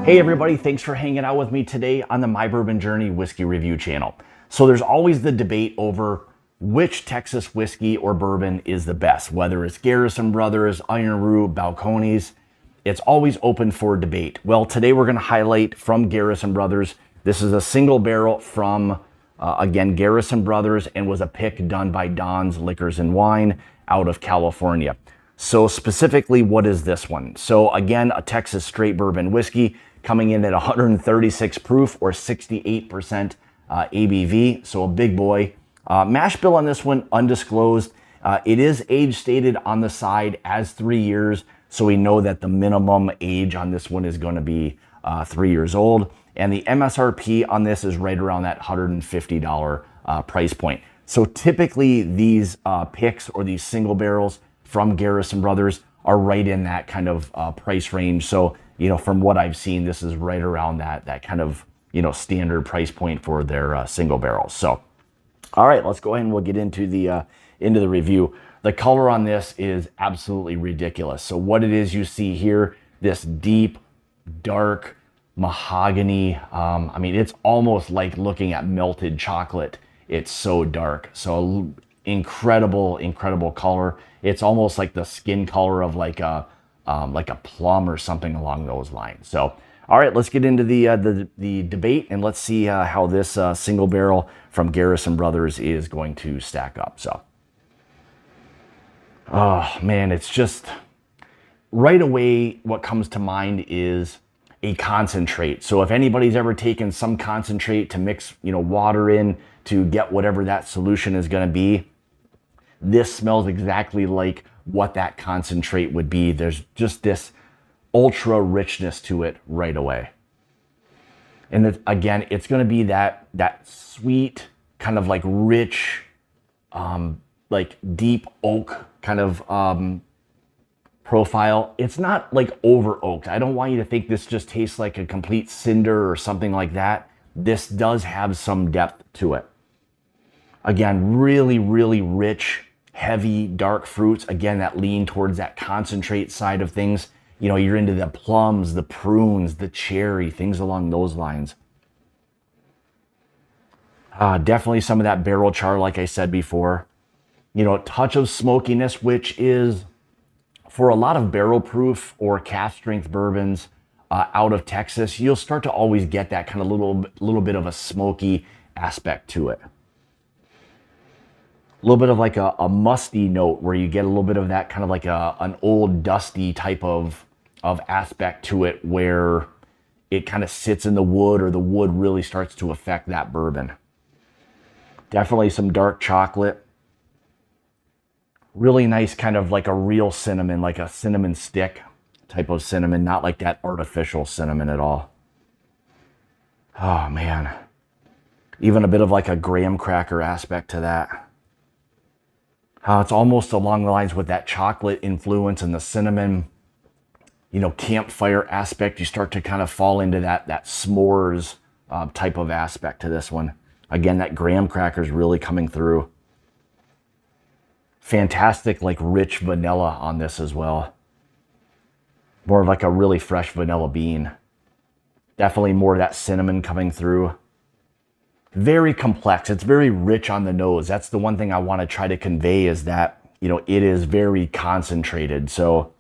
Hey everybody, thanks for hanging out with me today on the My Bourbon Journey Whiskey Review channel. So there's always the debate over which Texas whiskey or bourbon is the best, whether it's Garrison Brothers, Iron Root, Balcones. It's always open for debate. Well, today we're going to highlight from Garrison Brothers. This is a single barrel from, again, Garrison Brothers, and was a pick done by Don's Liquors and Wine out of California. So specifically, what is this one? So again, a Texas straight bourbon whiskey coming in at 136 proof or 68% ABV. So a big boy. Mash bill on this one, undisclosed. It is age stated on the side as 3 years. So we know that the minimum age on this one is going to be 3 years old. And the MSRP on this is right around that $150 price point. So typically these picks or these single barrels from Garrison Brothers are right in that kind of price range. So, you know, from what I've seen, this is right around that kind of, you know, standard price point for their single barrels. So, all right, let's go ahead and we'll get into the review. The color on this is absolutely ridiculous. So what it is you see here, this deep, dark mahogany. I mean, it's almost like looking at melted chocolate. It's so dark. So incredible, incredible color. It's almost like the skin color of like a plum or something along those lines. So, all right, let's get into the debate and let's see how this single barrel from Garrison Brothers is going to stack up. So, oh man, it's just right away what comes to mind is a concentrate. So if anybody's ever taken some concentrate to mix, you know, water in to get whatever that solution is going to be, this smells exactly like what that concentrate would be. There's just this ultra richness to it right away. And again, it's going to be that sweet, kind of like rich, like deep oak kind of profile. It's not like over oaked. I don't want you to think this just tastes like a complete cinder or something like that. This does have some depth to it. Again, really, really rich, heavy, dark fruits. Again, that lean towards that concentrate side of things. You know, you're into the plums, the prunes, the cherry, things along those lines. Definitely some of that barrel char, like I said before. You know, a touch of smokiness, which is for a lot of barrel proof or cask strength bourbons out of Texas, you'll start to always get that kind of little bit of a smoky aspect to it. A little bit of like a musty note where you get a little bit of that kind of like an old dusty type of aspect to it where it kind of sits in the wood or the wood really starts to affect that bourbon. Definitely some dark chocolate. Really nice kind of like a real cinnamon, like a cinnamon stick type of cinnamon, not like that artificial cinnamon at all. Oh man. Even a bit of like a graham cracker aspect to that. It's almost along the lines with that chocolate influence and the cinnamon, you know, campfire aspect. You start to kind of fall into that s'mores type of aspect to this one. Again, that graham cracker is really coming through. Fantastic, like rich vanilla on this as well. More of like a really fresh vanilla bean. Definitely more of that cinnamon coming through. Very complex. It's very rich on the nose. That's the one thing I want to try to convey is that, you know, it is very concentrated. So,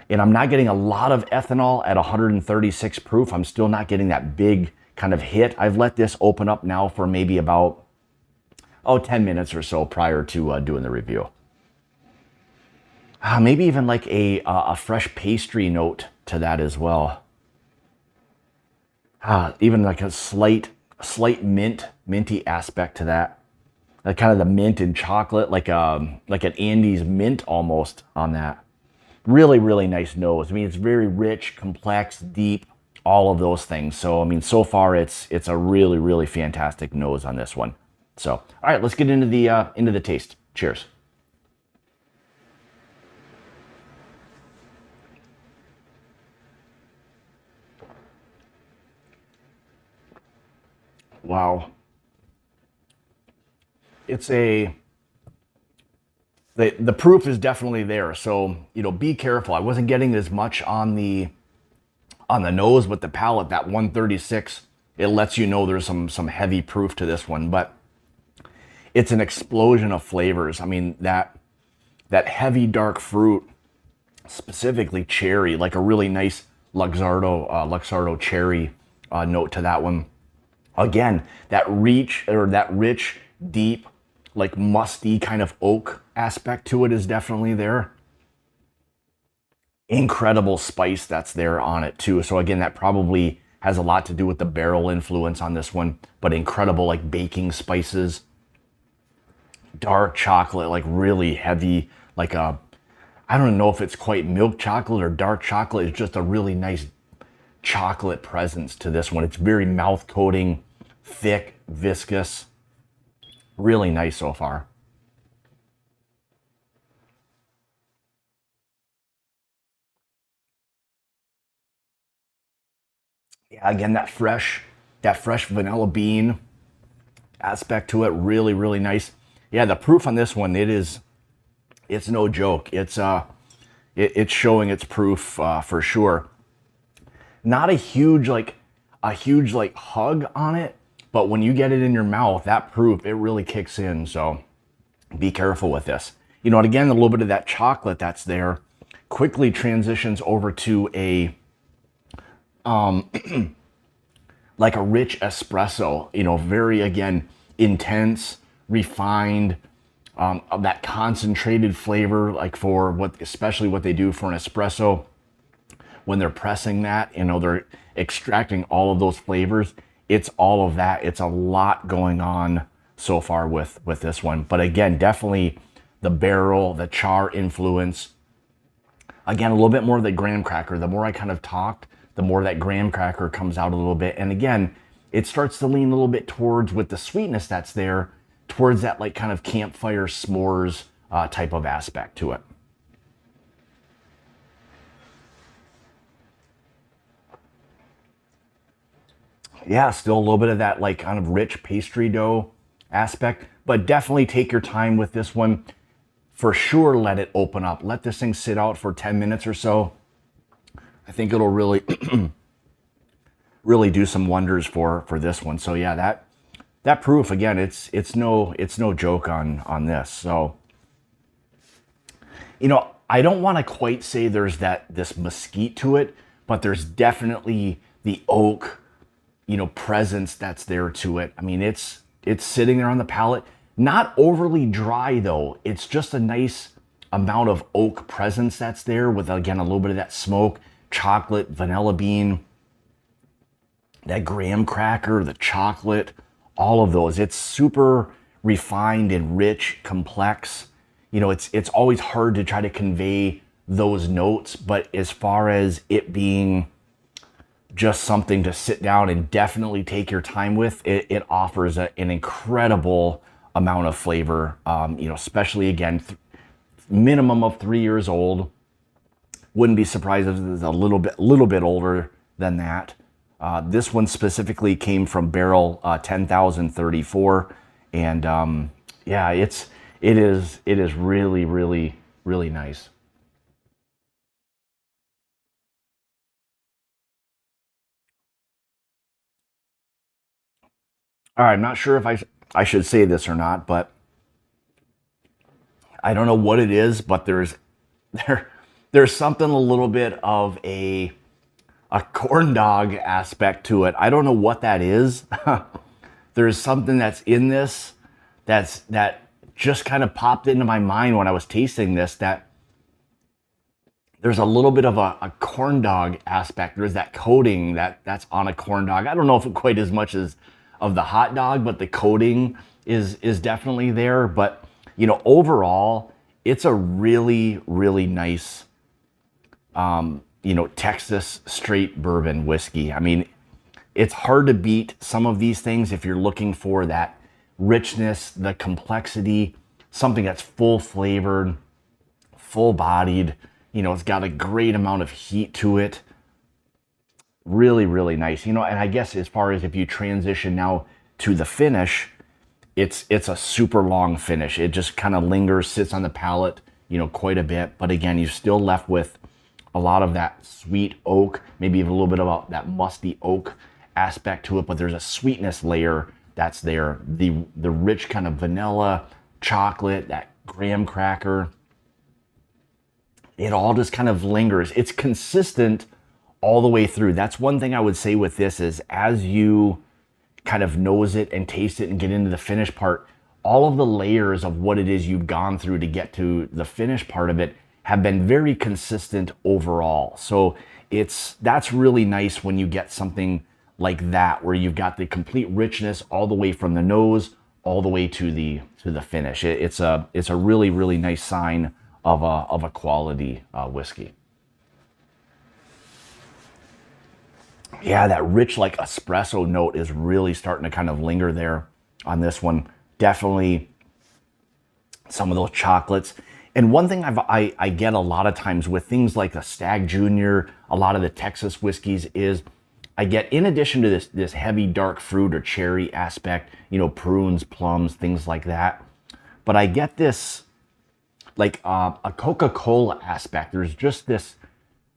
and I'm not getting a lot of ethanol at 136 proof. I'm still not getting that big kind of hit. I've let this open up now for maybe about, 10 minutes or so prior to doing the review. Maybe even like a fresh pastry note to that as well. Even like a slight minty aspect to that. Kind of the mint and chocolate, like an Andes mint almost on that. Really, really nice nose. I mean, it's very rich, complex, deep, all of those things. So, I mean, so far it's a really, really fantastic nose on this one. So, all right, let's get into the taste. Cheers. Wow. It's the proof is definitely there. So, you know, be careful. I wasn't getting as much on the on the nose, but the palate, that 136, it lets you know there's some heavy proof to this one, but it's an explosion of flavors. I mean, that heavy dark fruit, specifically cherry, like a really nice Luxardo cherry note to that one. Again, that rich, deep, like musty kind of oak aspect to it is definitely there. Incredible spice that's there on it too. So again, that probably has a lot to do with the barrel influence on this one, but incredible like baking spices. Dark chocolate, like really heavy, like I don't know if it's quite milk chocolate or dark chocolate. It's just a really nice chocolate presence to this one. It's very mouth coating, thick, viscous, really nice so far. Yeah, again, that fresh vanilla bean aspect to it, really nice. Yeah, the proof on this one, it's no joke. It's showing its proof for sure. Not a huge like hug on it, but when you get it in your mouth, that proof, it really kicks in. So be careful with this. You know, and again, a little bit of that chocolate that's there quickly transitions over to a like a rich espresso, you know, very, again, intense, refined, that concentrated flavor, like for especially what they do for an espresso. When they're pressing that, you know, they're extracting all of those flavors. It's all of that. It's a lot going on so far with this one. But again, definitely the barrel, the char influence. Again, a little bit more of the graham cracker. The more I kind of talked, the more that graham cracker comes out a little bit. And again, it starts to lean a little bit towards, with the sweetness that's there, towards that like kind of campfire s'mores type of aspect to it. Yeah, still a little bit of that like kind of rich pastry dough aspect, but definitely take your time with this one. For sure, let it open up. Let this thing sit out for 10 minutes or so. I think it'll really, really do some wonders for this one. So yeah, that proof, again, it's no joke on this. So, you know, I don't want to quite say there's this mesquite to it, but there's definitely the oak, you know, presence that's there to it. I mean, it's sitting there on the palate. Not overly dry though. It's just a nice amount of oak presence that's there with, again, a little bit of that smoke, chocolate, vanilla bean, that graham cracker, the chocolate, all of those. It's super refined and rich, complex. You know, it's always hard to try to convey those notes, but as far as it being just something to sit down and definitely take your time with, it offers an incredible amount of flavor. You know, especially again, minimum of 3 years old. Wouldn't be surprised if it's a little bit older than that. This one specifically came from barrel 10,034, and yeah, it is really nice. All right, I'm not sure if I should say this or not, but I don't know what it is, but there's something a little bit of a corn dog aspect to it. I don't know what that is. There's something that's in this that just kind of popped into my mind when I was tasting this, that there's a little bit of a corn dog aspect. There's that coating that's on a corn dog. I don't know if it quite as much as of the hot dog, but the coating is definitely there. But, you know, overall, it's a really nice, you know, Texas straight bourbon whiskey. I mean, it's hard to beat some of these things if you're looking for that richness, the complexity, something that's full flavored, full bodied. You know, it's got a great amount of heat to it. Really nice. You know, and I guess as far as if you transition now to the finish, it's a super long finish. It just kind of lingers, sits on the palate, you know, quite a bit. But again, you're still left with a lot of that sweet oak, maybe even a little bit of that musty oak aspect to it, but there's a sweetness layer that's there. The rich kind of vanilla, chocolate, that graham cracker, it all just kind of lingers. It's consistent all the way through. That's one thing I would say with this is as you kind of nose it and taste it and get into the finish part, all of the layers of what it is you've gone through to get to the finish part of it have been very consistent overall. So that's really nice when you get something like that, where you've got the complete richness all the way from the nose all the way to the finish. It's a really, really nice sign of a quality whiskey. Yeah, that rich like espresso note is really starting to kind of linger there on this one. Definitely some of those chocolates. And one thing I get a lot of times with things like the Stag Junior, a lot of the Texas whiskeys, is I get, in addition to this heavy dark fruit or cherry aspect, you know, prunes, plums, things like that, but I get this like a Coca-Cola aspect. There's just this,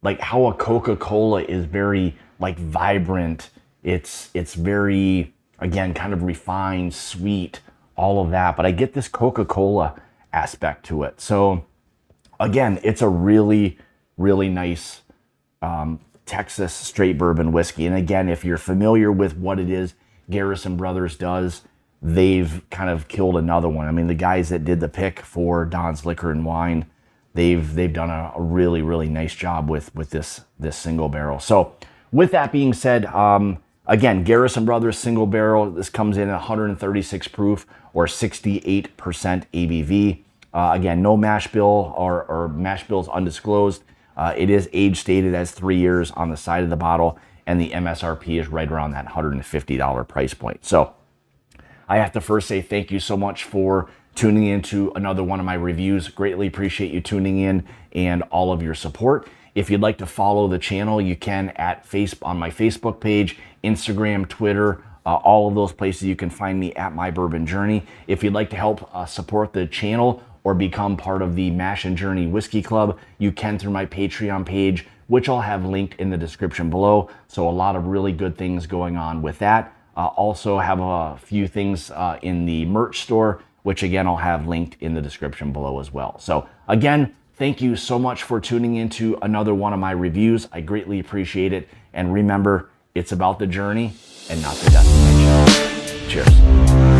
like how a Coca-Cola is very like vibrant. It's very, again, kind of refined, sweet, all of that. But I get this Coca-Cola aspect to it. So again, it's a really, really nice Texas straight bourbon whiskey. And again, if you're familiar with what it is Garrison Brothers does, they've kind of killed another one. I mean, the guys that did the pick for Don's Liquor and Wine, they've done a really, really nice job with this single barrel. So with that being said, again, Garrison Brothers single barrel, this comes in at 136 proof or 68% ABV. Again, no mash bill or mash bills undisclosed. It is age stated as 3 years on the side of the bottle, and the MSRP is right around that $150 price point. So I have to first say thank you so much for tuning into another one of my reviews. Greatly appreciate you tuning in and all of your support. If you'd like to follow the channel, you can on my Facebook page, Instagram, Twitter, all of those places you can find me at My Bourbon Journey. If you'd like to help support the channel or become part of the Mash and Journey Whiskey Club, you can through my Patreon page, which I'll have linked in the description below. So a lot of really good things going on with that. Also have a few things in the merch store, which again, I'll have linked in the description below as well. So again, thank you so much for tuning into another one of my reviews. I greatly appreciate it. And remember, it's about the journey and not the destination. Cheers.